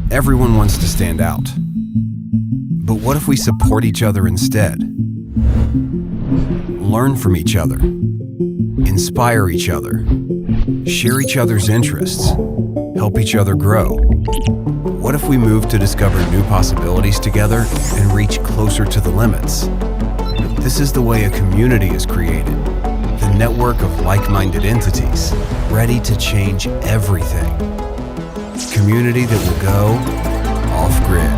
Everyone wants to stand out. But what if we support each other instead? Learn from each other, inspire each other, share each other's interests, help each other grow. What if we move to discover new possibilities together and reach closer to the limits? This is the way a community is created, the network of like-minded entities, ready to change everything. Community that will go off-grid.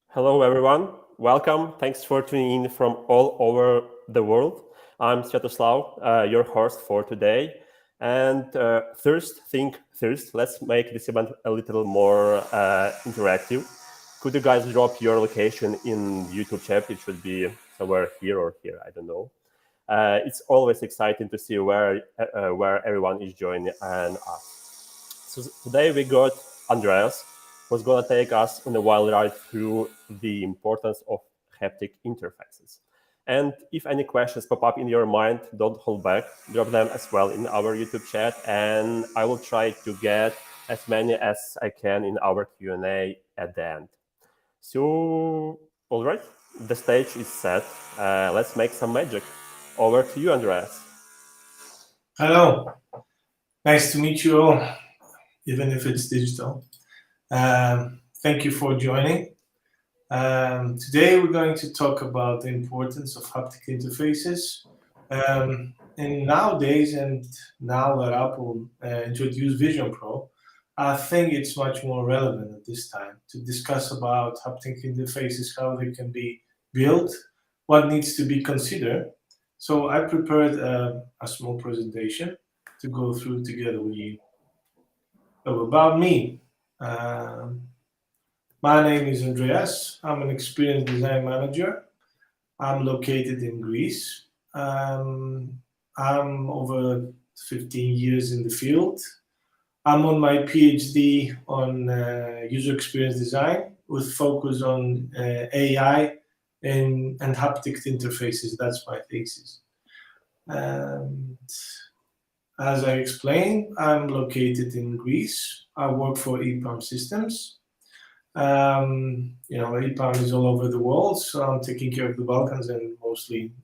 Hello everyone, welcome. Thanks for tuning in from all over the world. I'm Sviatoslav, your host for today. And first, let's make this event a little more interactive. Could you guys drop your location in YouTube chat? It should be somewhere here or here, I don't know. It's always exciting to see where everyone is joining and us. So today we got Andreas, who's going to take us on a wild ride through the importance of haptic interfaces. And if any questions pop up in your mind, don't hold back. Drop them as well in our YouTube chat, and I will try to get as many as I can in our Q&A at the end. So, all right, the stage is set. Let's make some magic. Over to you, Andreas. Hello. Nice to meet you all, even if it's digital. Thank you for joining. Today we're going to talk about the importance of haptic interfaces. And nowadays, and now that Apple introduced Vision Pro, I think it's much more relevant at this time to discuss about haptic interfaces, how they can be built, what needs to be considered. So I prepared a small presentation to go through together with you. So about me. My name is Andreas. I'm an experienced design manager. I'm located in Greece. I'm over 15 years in the field. I'm on my PhD on user experience design with focus on AI and haptic interfaces. That's my thesis. And as I explained, I'm located in Greece. I work for EPAM Systems. EPAM is all over the world, so I'm taking care of the Balkans and mostly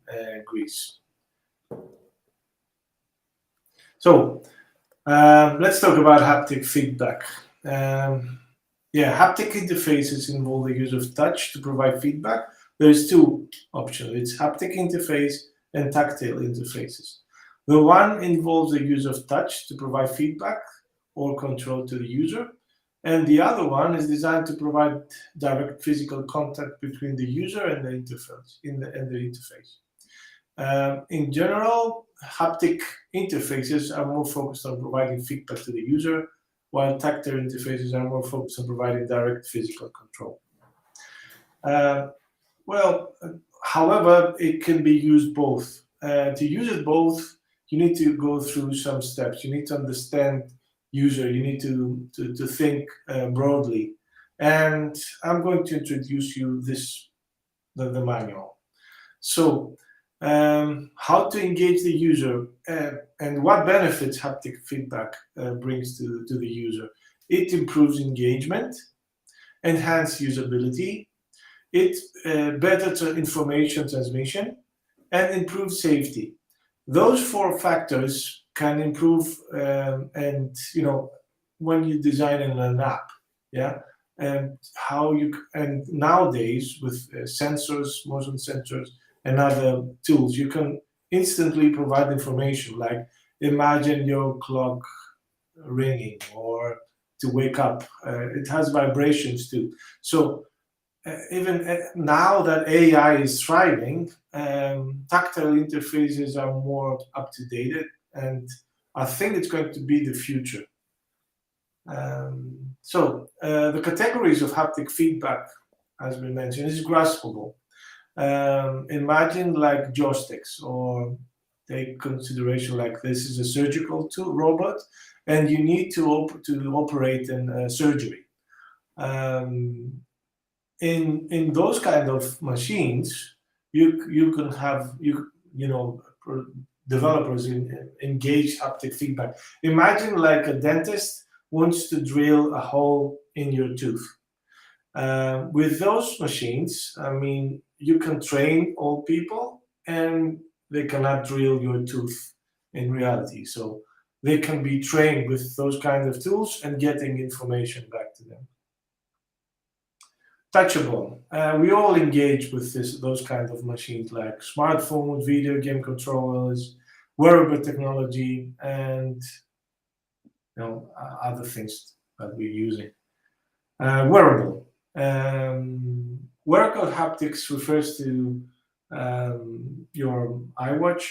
Greece. So let's talk about haptic feedback. Haptic interfaces involve the use of touch to provide feedback. There's two options. It's haptic interface and tactile interfaces. The one involves the use of touch to provide feedback or control to the user. And the other one is designed to provide direct physical contact between the user and the interface. In general, haptic interfaces are more focused on providing feedback to the user, while tactile interfaces are more focused on providing direct physical control. However, it can be used both. To use it both, you need to go through some steps. You need to understand user, you need to think broadly. And I'm going to introduce you the manual. So how to engage the user and what benefits haptic feedback brings to the user. It improves engagement, enhances usability, it better information transmission, and improves safety. Those four factors can improve, when you design an app, and nowadays with sensors, motion sensors, and other tools, you can instantly provide information. Like imagine your clock ringing or to wake up. It has vibrations too. So even now that AI is thriving, tactile interfaces are more up to date, and I think it's going to be the future. The categories of haptic feedback, as we mentioned, is graspable. Imagine like joysticks, or take consideration like this is a surgical tool robot, and you need to operate in surgery. In those kind of machines, you can have developers engage haptic feedback. Imagine like a dentist wants to drill a hole in your tooth. With those machines, I mean, you can train all people and they cannot drill your tooth in reality. So they can be trained with those kind of tools and getting information back to them. Touchable. We all engage with those kind of machines like smartphones, video game controllers, wearable technology, and other things that we're using. Wearable. Wearable haptics refers to your iWatch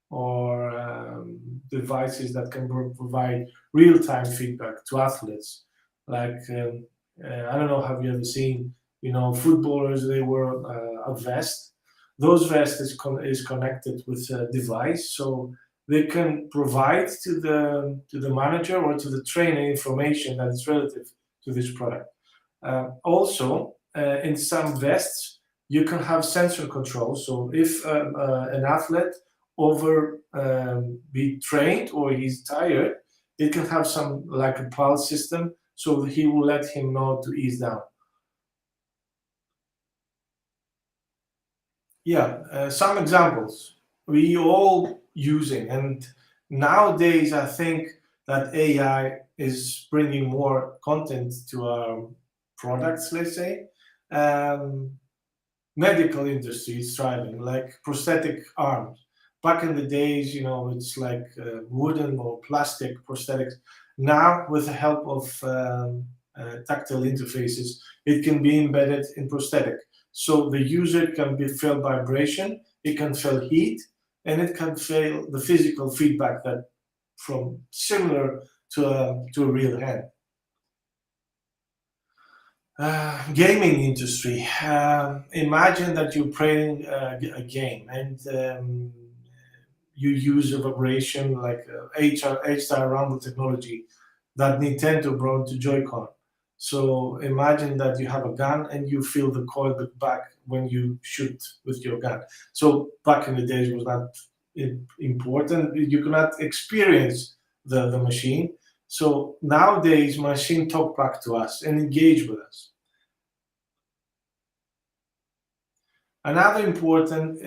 or devices that can provide real-time feedback to athletes. Like, I don't know, have you ever seen, footballers, they wear a vest. Those vests is connected with a device, so they can provide to the manager or to the trainer information that is relative to this product. Also, in some vests, you can have sensor control. So if an athlete be trained or he's tired, it can have some like a pulse system, so he will let him know to ease down. Yeah, some examples we all using, and nowadays I think that AI is bringing more content to our products, let's say. Medical industry is thriving, like prosthetic arms. Back in the days, it's like wooden or plastic prosthetics. Now, with the help of tactile interfaces, it can be embedded in prosthetic. So the user can feel vibration, it can feel heat, and it can feel the physical feedback that from similar to a real hand. Gaming industry. Imagine that you're playing a game and you use a vibration like H-style rumble technology that Nintendo brought to Joy-Con. So imagine that you have a gun and you feel the coil back when you shoot with your gun. So back in the days it was not important. You cannot experience the machine. So nowadays machine talk back to us and engage with us. Another important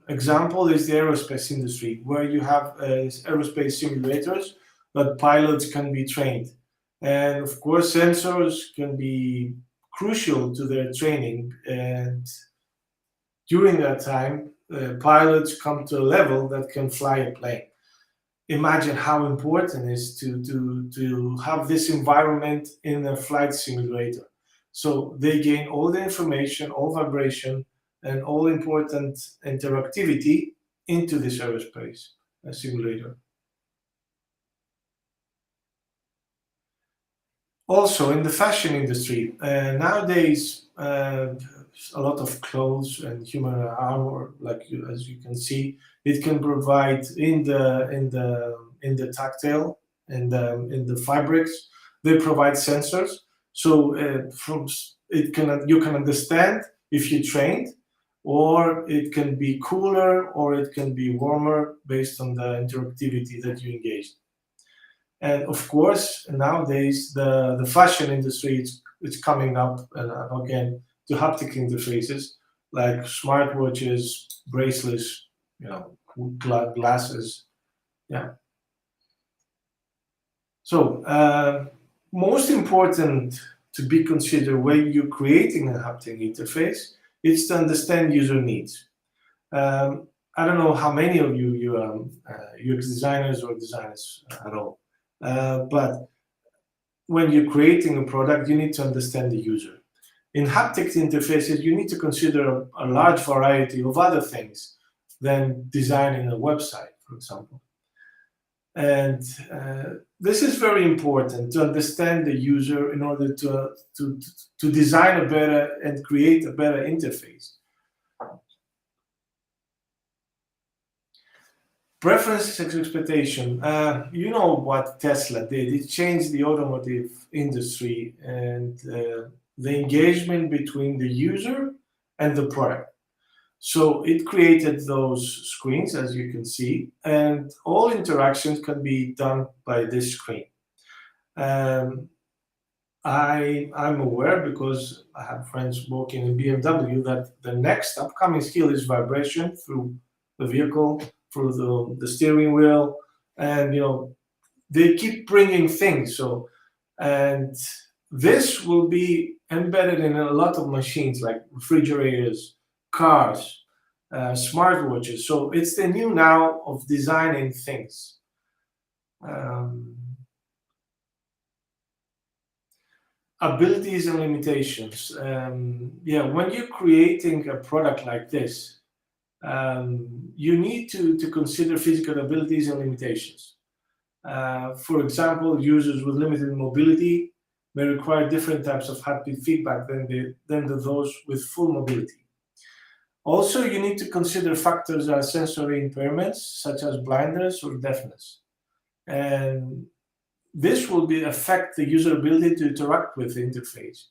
example is the aerospace industry, where you have aerospace simulators that pilots can be trained. And of course, sensors can be crucial to their training. And during that time, pilots come to a level that can fly a plane. Imagine how important it is to have this environment in a flight simulator. So they gain all the information, all vibration, and all important interactivity into this aerospace simulator. Also, in the fashion industry, nowadays, a lot of clothes and human armor, as you can see, it can provide in the tactile and in the fabrics. They provide sensors, so you can understand if you trained, or it can be cooler or it can be warmer based on the interactivity that you engaged. And of course, nowadays the fashion industry it's coming up again to haptic interfaces like smartwatches, bracelets, glasses. Yeah. So most important to be considered when you're creating a haptic interface is to understand user needs. I don't know how many of you are UX designers or designers at all. But when you're creating a product, you need to understand the user. In haptic interfaces, you need to consider a large variety of other things than designing a website, for example. And this is very important to understand the user in order to design a better and create a better interface. Preferences and expectation. You know what Tesla did. It changed the automotive industry and the engagement between the user and the product. So it created those screens, as you can see, and all interactions can be done by this screen. I'm aware, because I have friends working in BMW, that the next upcoming skill is vibration through the vehicle, through the steering wheel, and they keep bringing things. So, and this will be embedded in a lot of machines like refrigerators, cars, smartwatches. So it's the new now of designing things. Abilities and limitations. When you're creating a product like this, you need to consider physical abilities and limitations. For example, users with limited mobility may require different types of haptic feedback than those with full mobility. Also, you need to consider factors as sensory impairments, such as blindness or deafness. And this will affect the user ability to interact with the interface.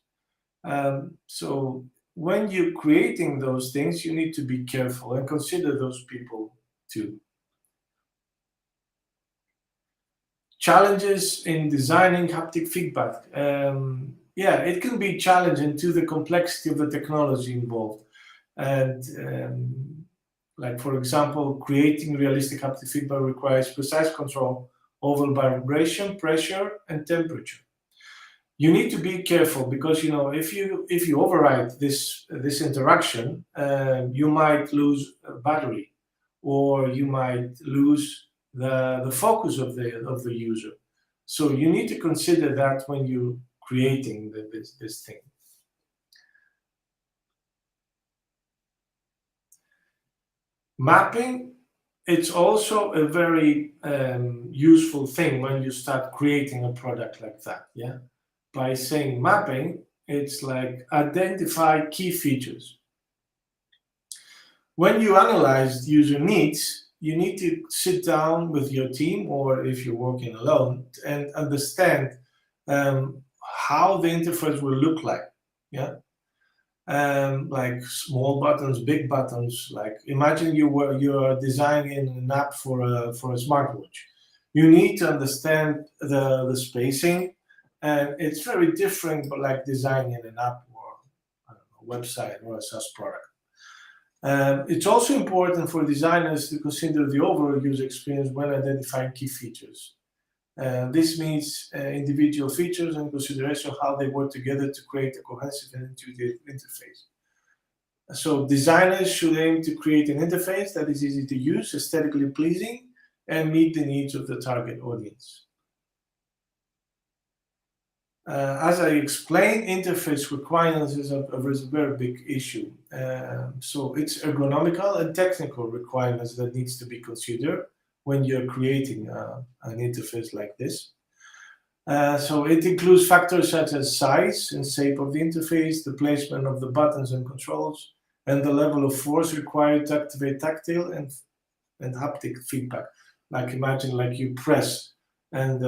So when you're creating those things, you need to be careful and consider those people too. Challenges in designing haptic feedback. It can be challenging to the complexity of the technology involved. And like, for example, creating realistic haptic feedback requires precise control over vibration, pressure, and temperature. You need to be careful, because if you override this interaction, you might lose a battery, or you might lose the focus of the user. So you need to consider that when you're creating this thing. Mapping, it's also a very useful thing when you start creating a product like that. Yeah, by saying mapping, it's like identify key features. When you analyze user needs, you need to sit down with your team, or if you're working alone, and understand how the interface will look like. Yeah. Like small buttons, big buttons. Like, imagine you are designing an app for a smartwatch. You need to understand the spacing, and it's very different, but like designing an app or a website or a SaaS product. It's also important for designers to consider the overall user experience when identifying key features. This means individual features and consideration of how they work together to create a cohesive and intuitive interface. So designers should aim to create an interface that is easy to use, aesthetically pleasing, and meet the needs of the target audience. As I explained, interface requirements is a very big issue. So it's ergonomical and technical requirements that needs to be considered when you're creating an interface like this. So it includes factors such as size and shape of the interface, the placement of the buttons and controls, and the level of force required to activate tactile and haptic feedback. Like, imagine like you press, and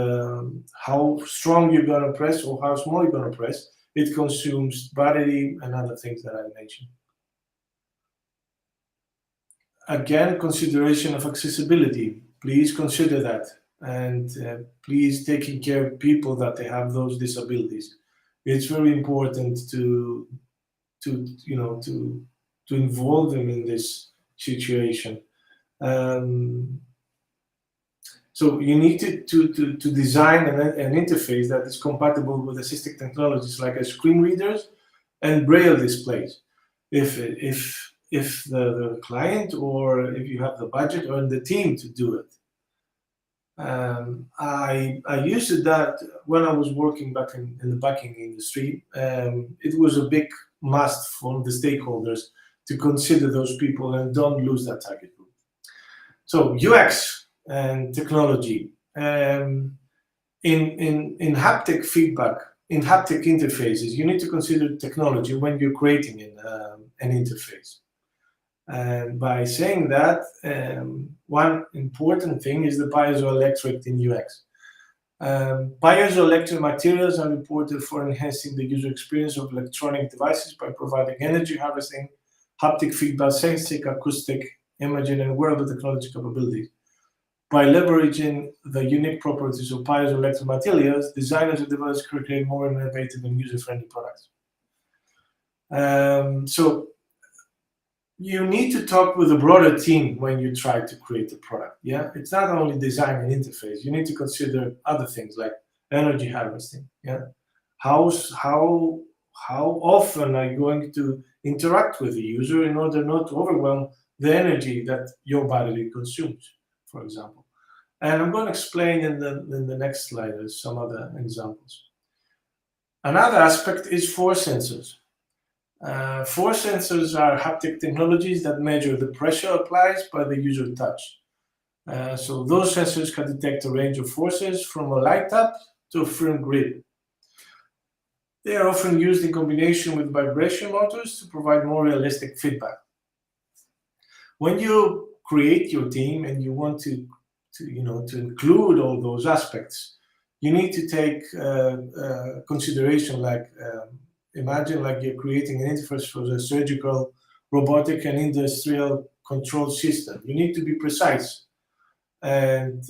how strong you're going to press or how small you're going to press. It consumes battery and other things that I mentioned. Again, consideration of accessibility. Please consider that, and please taking care of people that they have those disabilities. It's very important to involve them in this situation. So you need to design an interface that is compatible with assistive technologies like screen readers and braille displays. If the client, or if you have the budget or the team to do it. I used that when I was working back in the banking industry. It was a big must for the stakeholders to consider those people and don't lose that target group. So UX and technology. In haptic feedback, in haptic interfaces, you need to consider technology when you're creating an interface. And by saying that, one important thing is the piezoelectric in UX. Piezoelectric materials are important for enhancing the user experience of electronic devices by providing energy harvesting, haptic feedback, sensing, acoustic, imaging, and wearable technology capabilities. By leveraging the unique properties of piezoelectric materials, designers and developers can create more innovative and user-friendly products. So you need to talk with a broader team when you try to create a product. Yeah, it's not only design and interface. You need to consider other things like energy harvesting. Yeah, how often are you going to interact with the user in order not to overwhelm the energy that your battery consumes, for example. And I'm going to explain in the next slide some other examples. Another aspect is force sensors. Force sensors are haptic technologies that measure the pressure applied by the user touch. So those sensors can detect a range of forces from a light tap to a firm grip. They are often used in combination with vibration motors to provide more realistic feedback. When you create your team and you want to include all those aspects, you need to take consideration like imagine like you're creating an interface for the surgical, robotic, and industrial control system. You need to be precise. And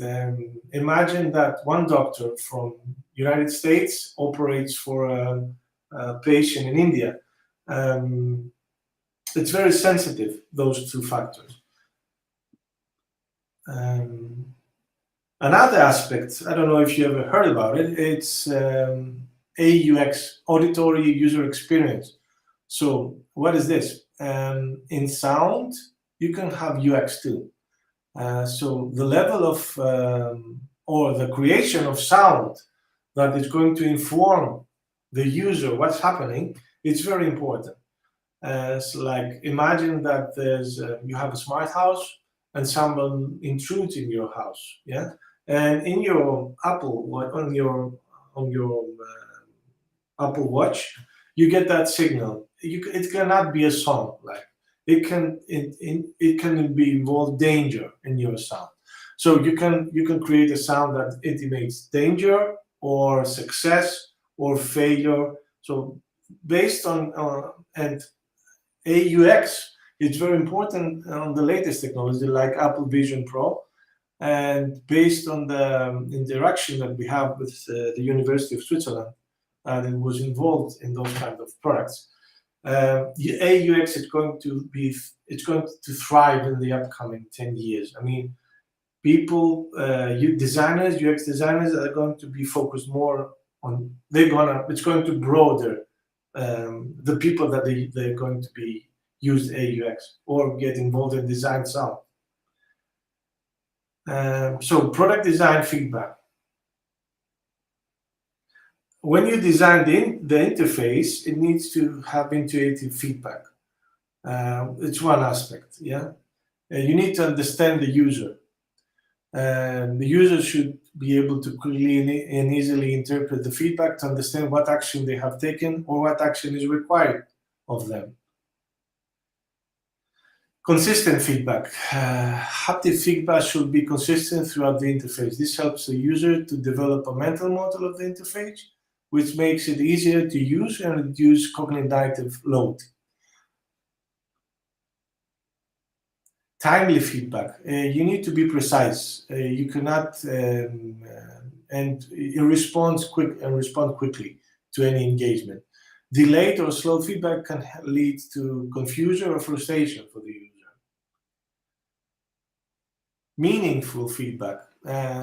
imagine that one doctor from United States operates for a patient in India. It's very sensitive, those two factors. Another aspect, I don't know if you ever heard about it, it's AUX, auditory user experience. So what is this? In sound, you can have UX too. So the level of, or the creation of sound that is going to inform the user what's happening, it's very important. So like imagine that there's you have a smart house and someone intrudes in your house, yeah, and in your Apple on your Apple Watch, you get that signal. It cannot be a song, like it can be involve danger in your sound. So you can create a sound that intimates danger or success or failure. So based on and AUX, it's very important on the latest technology like Apple Vision Pro, and based on the interaction that we have with the University of Switzerland that was involved in those kind of products. AUX is going to thrive in the upcoming 10 years. I mean, people, designers, UX designers are going to be focused more on. It's going to broaden the people that they're going to be use AUX or get involved in design sound. So product design feedback. When you design the interface, it needs to have intuitive feedback. It's one aspect, yeah. You need to understand the user. The user should be able to clearly and easily interpret the feedback to understand what action they have taken or what action is required of them. Consistent feedback. Haptic feedback should be consistent throughout the interface. This helps the user to develop a mental model of the interface, which makes it easier to use and reduce cognitive load. Timely feedback. You need to be precise. You cannot and respond quickly to any engagement. Delayed or slow feedback can lead to confusion or frustration for the user. Meaningful feedback.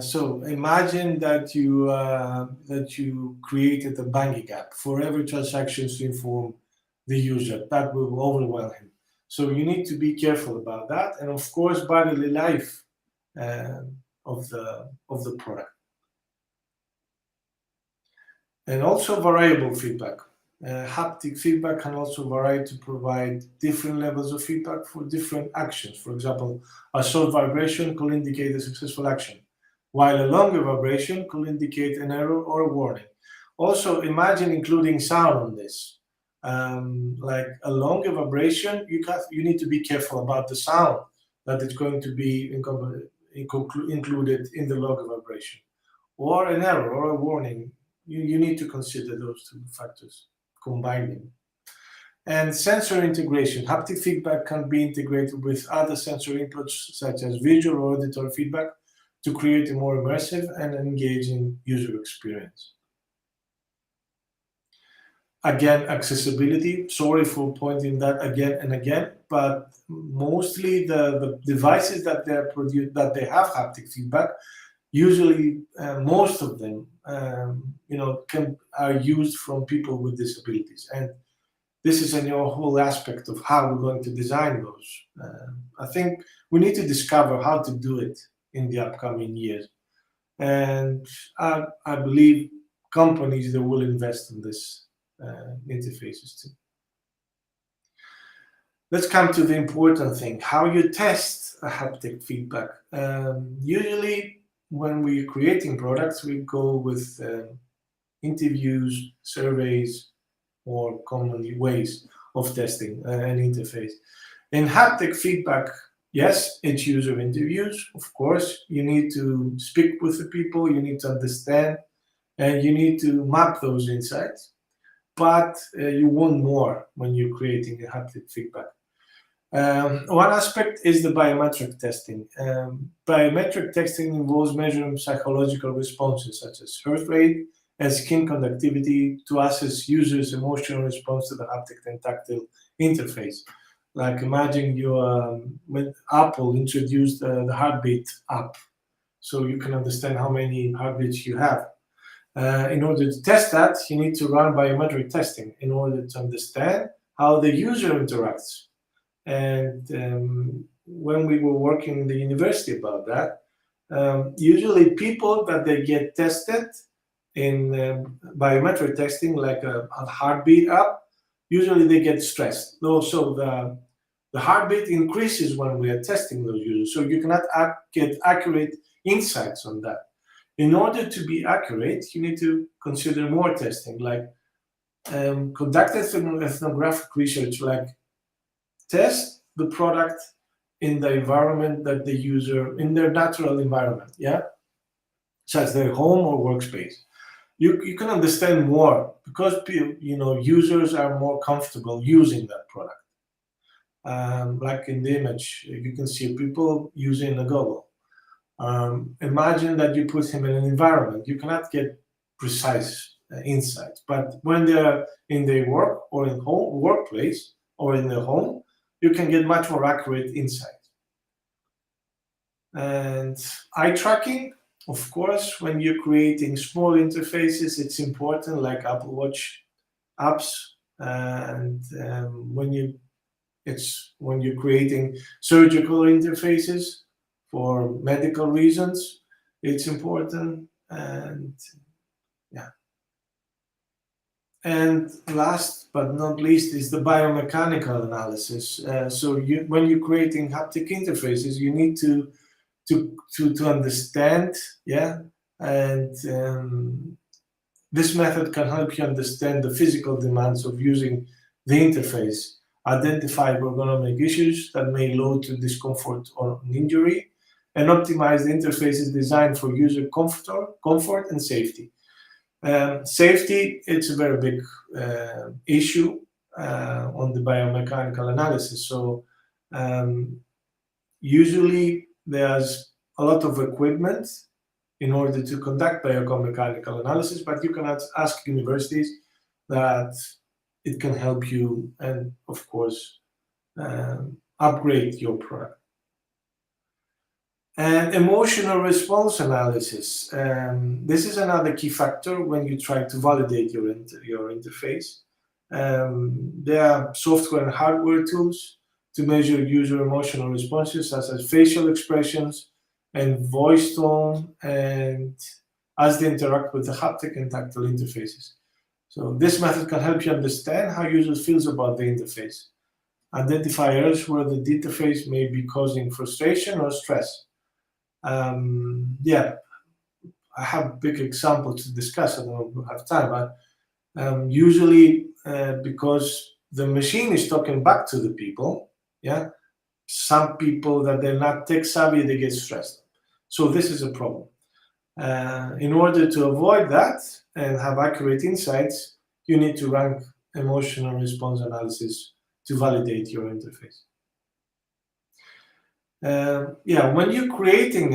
So imagine that you created a banking app for every transaction to inform the user. That will overwhelm him. So you need to be careful about that, and of course, bodily life of the product, and also variable feedback. Haptic feedback can also vary to provide different levels of feedback for different actions. For example, a short vibration could indicate a successful action, while a longer vibration could indicate an error or a warning. Also, imagine including sound on this. Like a longer vibration, you need to be careful about the sound that is going to be included in the longer vibration, or an error or a warning. You need to consider those two factors, combine them. And sensor integration. Haptic feedback can be integrated with other sensor inputs such as visual or auditory feedback to create a more immersive and engaging user experience. Again, accessibility. Sorry for pointing that again and again, but mostly the devices that they have haptic feedback, usually most of them, are used from people with disabilities, and this is a whole aspect of how we're going to design those. I think we need to discover how to do it in the upcoming years, and I believe companies that will invest in this interfaces too. Let's come to the important thing: how you test a haptic feedback. Usually, when we're creating products, we go with interviews, surveys, or common ways of testing an interface. In haptic feedback, yes, it's user interviews. Of course, you need to speak with the people, you need to understand, and you need to map those insights. But you want more when you're creating a haptic feedback. One aspect is the biometric testing. Biometric testing involves measuring psychological responses such as heart rate and skin conductivity to assess users' emotional response to the haptic and tactile interface. Like imagine when Apple introduced the heartbeat app, so you can understand how many heartbeats you have. In order to test that, you need to run biometric testing in order to understand how the user interacts. And when we were working in the university about that, usually people that they get tested in biometric testing, like a heartbeat app, usually they get stressed. Also, the heartbeat increases when we are testing those users, so you cannot get accurate insights on that. In order to be accurate, you need to consider more testing, like conduct ethnographic research, like test the product in the environment that the user, in their natural environment, such as their home or workspace. You can understand more because users are more comfortable using that product. Like in the image, you can see people using a goggle. Imagine that you put him in an environment. You cannot get precise insights, but when they're in their work or in workplace or in their home, you can get much more accurate insight. And eye tracking, of course, when you're creating small interfaces, it's important, like Apple Watch apps, and when you're creating surgical interfaces for medical reasons, it's important. And last but not least is the biomechanical analysis. When you're creating haptic interfaces, you need to understand, and this method can help you understand the physical demands of using the interface, identify ergonomic issues that may lead to discomfort or an injury, and optimize the interface's design for user comfort and safety. Safety, it's a very big issue on the biomechanical analysis. So usually there's a lot of equipment in order to conduct biomechanical analysis, but you can ask universities that it can help you and, of course, upgrade your product. And emotional response analysis. This is another key factor when you try to validate your interface. There are software and hardware tools to measure user emotional responses, such as facial expressions and voice tone, and as they interact with the haptic and tactile interfaces. So this method can help you understand how users feel about the interface, identify areas where the interface may be causing frustration or stress. I have a big example to discuss. I don't know if we have time, but usually because the machine is talking back to the people, some people that they're not tech savvy, they get stressed. So this is a problem. In order to avoid that and have accurate insights, you need to run emotional response analysis to validate your interface. When you're creating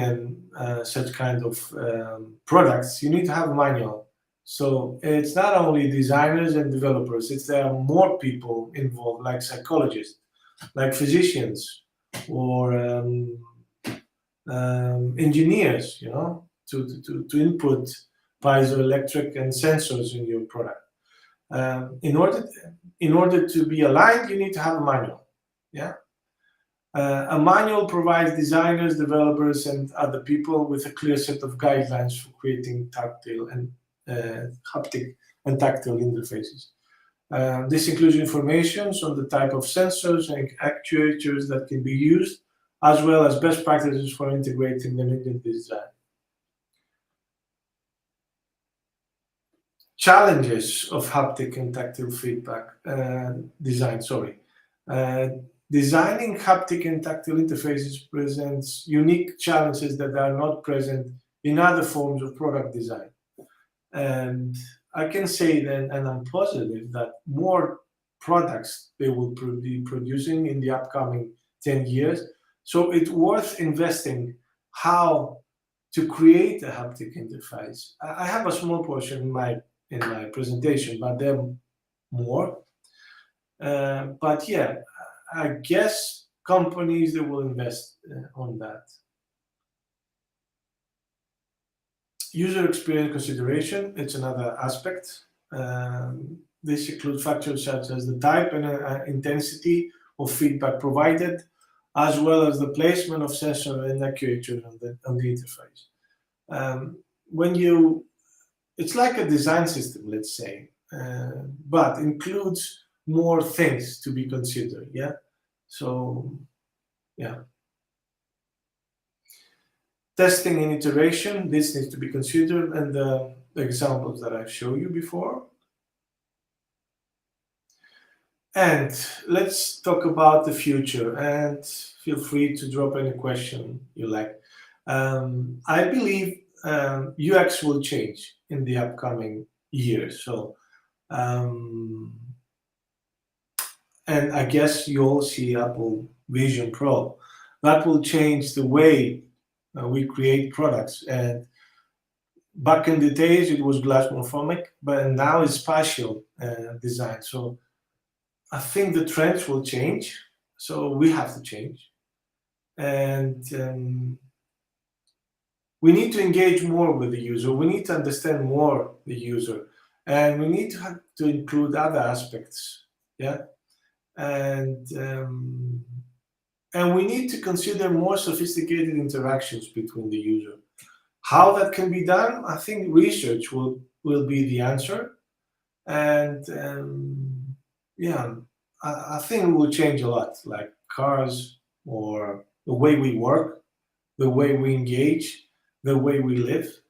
such kind of products, you need to have a manual. So it's not only designers and developers, there are more people involved, like psychologists, like physicians, or engineers, to input piezoelectric and sensors in your product. In order to be aligned, you need to have a manual. A manual provides designers, developers, and other people with a clear set of guidelines for creating tactile and haptic and tactile interfaces. This includes information on the type of sensors and actuators that can be used, as well as best practices for integrating them into the design. Challenges of haptic and tactile feedback design. Designing haptic and tactile interfaces presents unique challenges that are not present in other forms of product design. And I can say then, and I'm positive, that more products they will be producing in the upcoming 10 years. So it's worth investing how to create a haptic interface. I have a small portion in my presentation, but there are more. But yeah, I guess companies they will invest on that. User experience consideration, it's another aspect. This includes factors such as the type and intensity of feedback provided, as well as the placement of sensor and actuators on the interface. It's like a design system, let's say, but includes more things to be considered. Testing and iteration, this needs to be considered, and the examples that I've shown you before. And let's talk about the future, and feel free to drop any question you like. I believe UX will change in the upcoming years. And I guess you all see Apple Vision Pro. That will change the way we create products. And back in the days, it was glass morphomic, but now it's spatial design. So I think the trends will change. So we have to change. And we need to engage more with the user. We need to understand more the user. And we need to include other aspects. And we need to consider more sophisticated interactions between the user. How that can be done, I think research will be the answer. And I think it will change a lot, like cars, or the way we work, the way we engage, the way we live.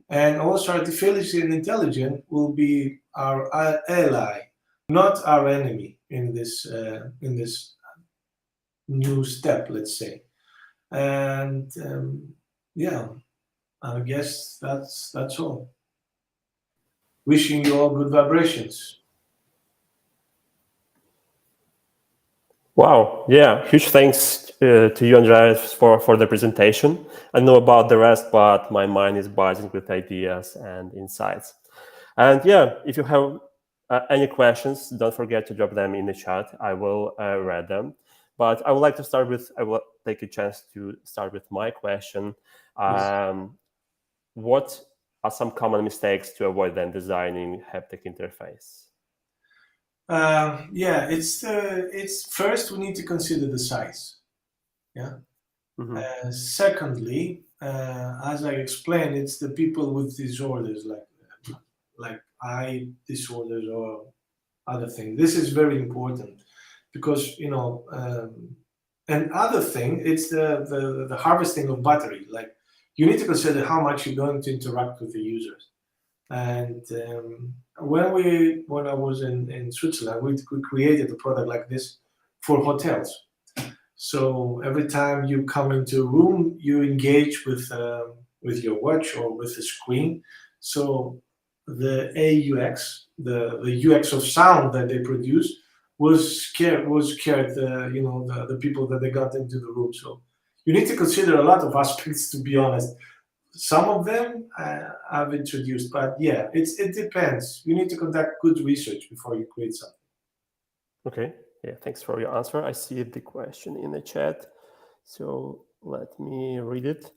And also artificial intelligence will be our ally, not our enemy in this new step, let's say. And I guess that's all. Wishing you all good vibrations. Wow, yeah, huge thanks to you, Andreas, for the presentation. I know about the rest, but my mind is buzzing with ideas and insights. And yeah, if you have any questions, don't forget to drop them in the chat. I will read them. But I would like to start with, I will take a chance to start with my question. What are some common mistakes to avoid when designing haptic interface? It's first we need to consider the size. Secondly, as I explained, it's the people with disorders like eye disorders or other things. This is very important because and other thing, it's the harvesting of battery. Like you need to consider how much you're going to interact with the users. And when I was in Switzerland, we created a product like this for hotels. So every time you come into a room, you engage with your watch or with the screen. So the AUX, the UX of sound that they produce, scared the people that they got into the room. So you need to consider a lot of aspects, to be honest. Some of them I've introduced, but yeah, it depends. You need to conduct good research before you create something. Okay, yeah, thanks for your answer. I see the question in the chat, so let me read it.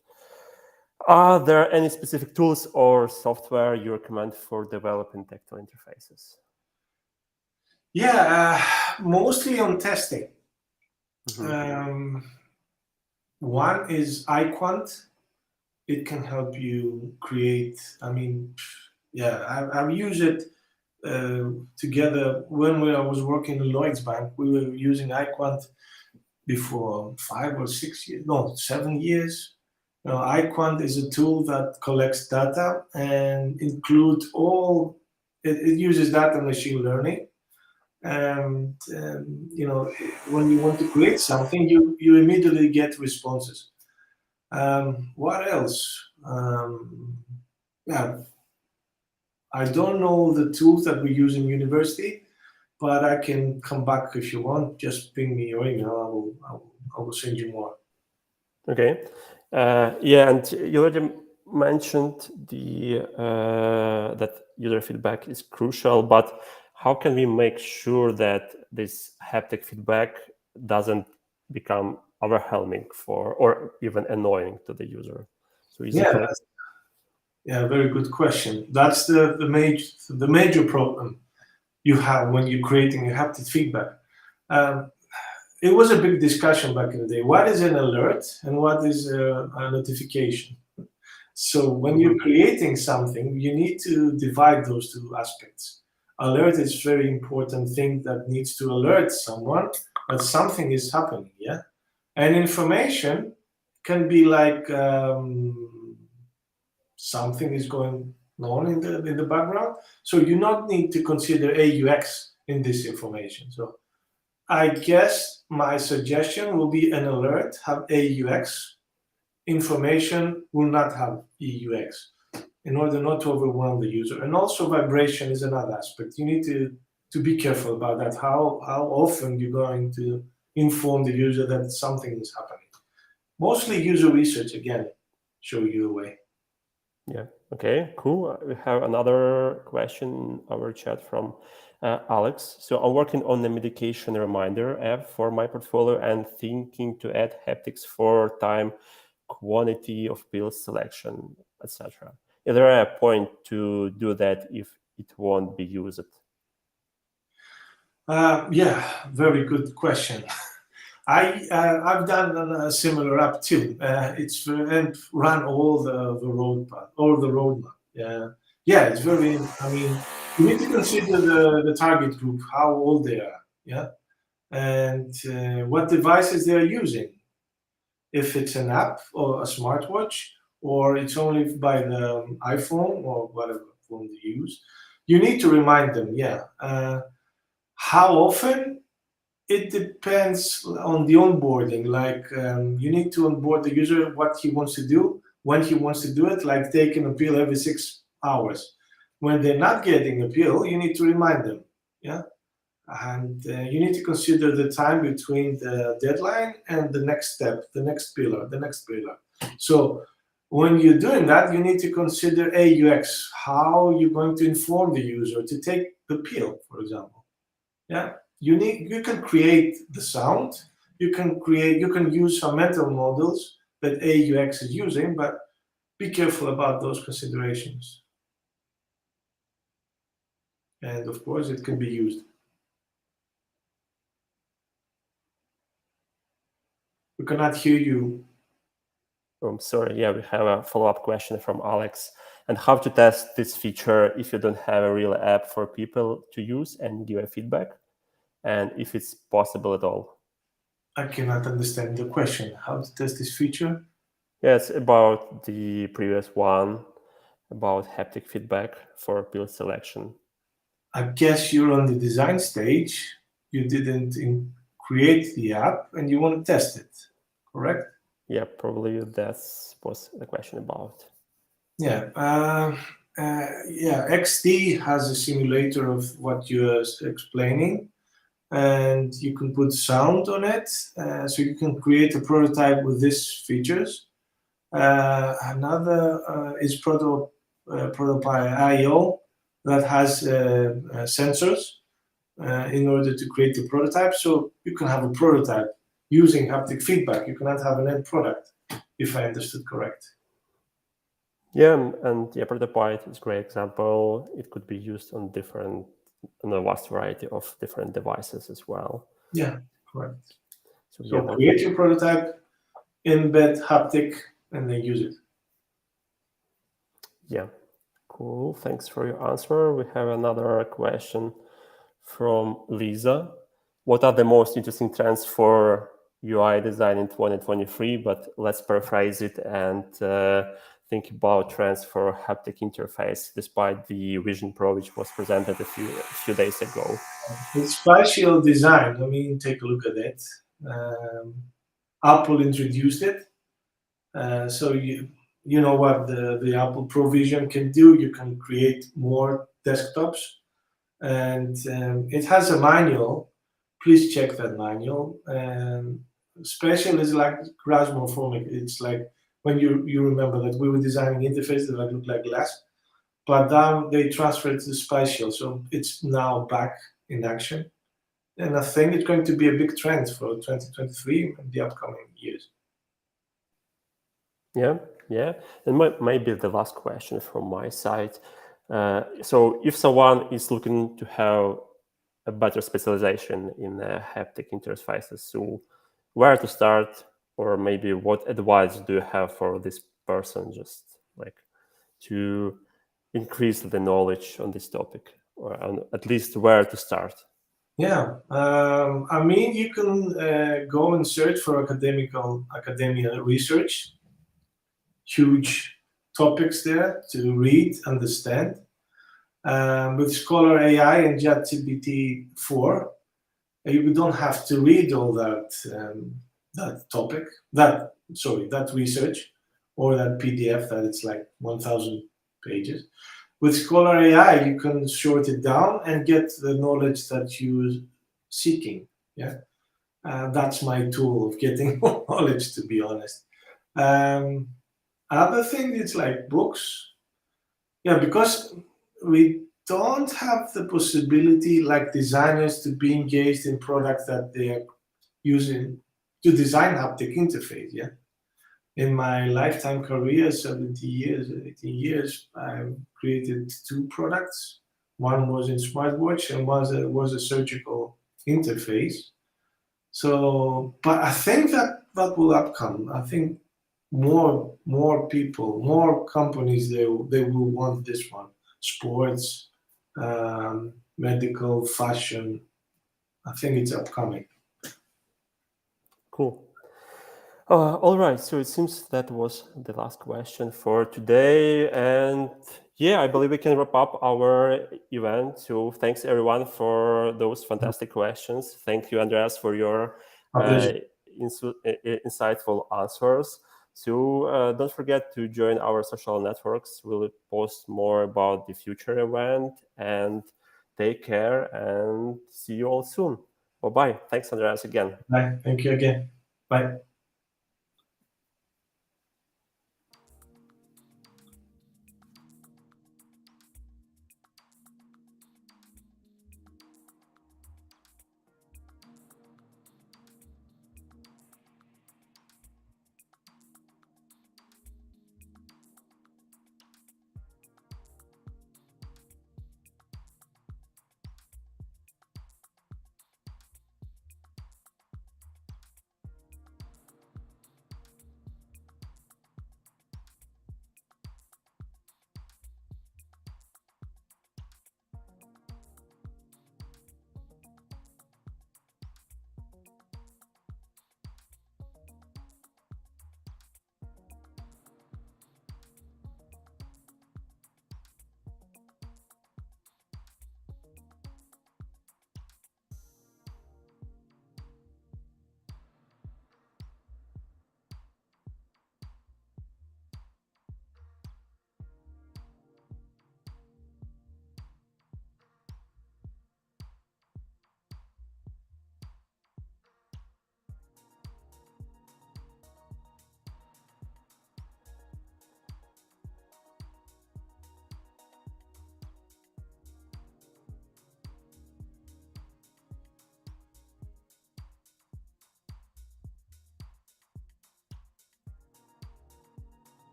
Are there any specific tools or software you recommend for developing tactile interfaces? Yeah, mostly on testing. One is iQuant. It can help you create. I've used it together when I was working in Lloyd's Bank. We were using iQuant before 5 or 6 years, no, 7 years. iQuant is a tool that collects data and includes it uses data machine learning. And when you want to create something, you immediately get responses. What else? Yeah, I don't know the tools that we use in university, but I can come back if you want. Just ping me your email. I will send you more. Okay. Yeah, and you already mentioned that user feedback is crucial, but how can we make sure that this haptic feedback doesn't become overwhelming or even annoying to the user? So Yeah, very good question. That's the major problem you have when you're creating a haptic feedback. It was a big discussion back in the day. What is an alert and what is a notification? So when you're creating something, you need to divide those two aspects. Alert is very important thing that needs to alert someone that something is happening, yeah? And information can be like something is going on in the background. So you not need to consider AUX in this information. So I guess my suggestion will be an alert, have AUX. Information will not have EUX in order not to overwhelm the user. And also vibration is another aspect. You need to be careful about that, how often you're going to inform the user that something is happening. Mostly user research, again, show you the way. Yeah, okay, cool. We have another question in our chat from Alex. So I'm working on the medication reminder app for my portfolio and thinking to add haptics for time, quantity of pill selection, etc. Is there a point to do that if it won't be used? Yeah, very good question. I've done a similar app too. It's and run all the roadmap. Yeah, it's very. I mean, you need to consider the target group, how old they are. Yeah, and what devices they are using. If it's an app or a smartwatch, or it's only by the iPhone or whatever phone they use, you need to remind them. Yeah, how often? It depends on the onboarding. Like you need to onboard the user what he wants to do, when he wants to do it, like taking a pill every 6 hours. When they're not getting a pill, you need to remind them. Yeah. And you need to consider the time between the deadline and the next step, the next pillar. So when you're doing that, you need to consider AUX, how you're going to inform the user to take the pill, for example. Yeah. You can create the sound, you can use some mental models that AUX is using, but be careful about those considerations. And of course, it can be used. We cannot hear you. I'm sorry, yeah, we have a follow-up question from Alex. And how to test this feature if you don't have a real app for people to use and give a feedback? And if it's possible at all. I cannot understand the question. How to test this feature? Yes, about the previous one, about haptic feedback for pill selection. I guess you're on the design stage. You didn't create the app and you want to test it, correct? Yeah, probably that's was the question about. Yeah. XD has a simulator of what you're explaining, and you can put sound on it, so you can create a prototype with these features. Another is Prototype.io that has sensors in order to create the prototype. So you can have a prototype using haptic feedback. You cannot have an end product, if I understood correct. Yeah, and Prototype is a great example. It could be used on a vast variety of different devices as well. Yeah, correct. So create your prototype, embed haptic, and then use it. Yeah, cool. Thanks for your answer. We have another question from Lisa. What are the most interesting trends for UI design in 2023? But let's paraphrase it and think about trends for haptic interface, despite the Vision Pro, which was presented a few days ago. With spatial design, I mean, take a look at it. Apple introduced it. So you know what the Apple Pro Vision can do. You can create more desktops. And it has a manual. Please check that manual. Spatial is like glass morphomic. It's like when you remember that we were designing interfaces that look like glass, but now they transferred to spatial, so it's now back in action. And I think it's going to be a big trend for 2023 and the upcoming years. Yeah. And maybe the last question from my side. So if someone is looking to have a better specialization in haptic interfaces, so where to start, or maybe what advice do you have for this person, just like to increase the knowledge on this topic, or at least where to start? Yeah, I mean, you can go and search for academia research, huge topics there to read, understand. With Scholar AI and ChatGPT 4, you don't have to read all that that research or that PDF that it's like 1,000 pages. With Scholar AI, you can short it down and get the knowledge that you're seeking. Yeah, that's my tool of getting knowledge, to be honest. Other thing is like books. Yeah, because we don't have the possibility, like designers, to be engaged in products that they are using to design haptic interface. Yeah. In my lifetime career, 70 years, 18 years, I created 2 products. One was in smartwatch and one was a surgical interface. So, but I think that will upcome. I think more people, more companies, they will want this one. Sports, medical, fashion. I think it's upcoming. Cool. All right, so it seems that was the last question for today. And yeah, I believe we can wrap up our event. So thanks everyone for those fantastic questions. Thank you, Andreas, for your insightful answers. So don't forget to join our social networks. We'll post more about the future event, and take care and see you all soon. Bye-bye. Thanks, Andreas, again. Bye. Thank you again. Bye.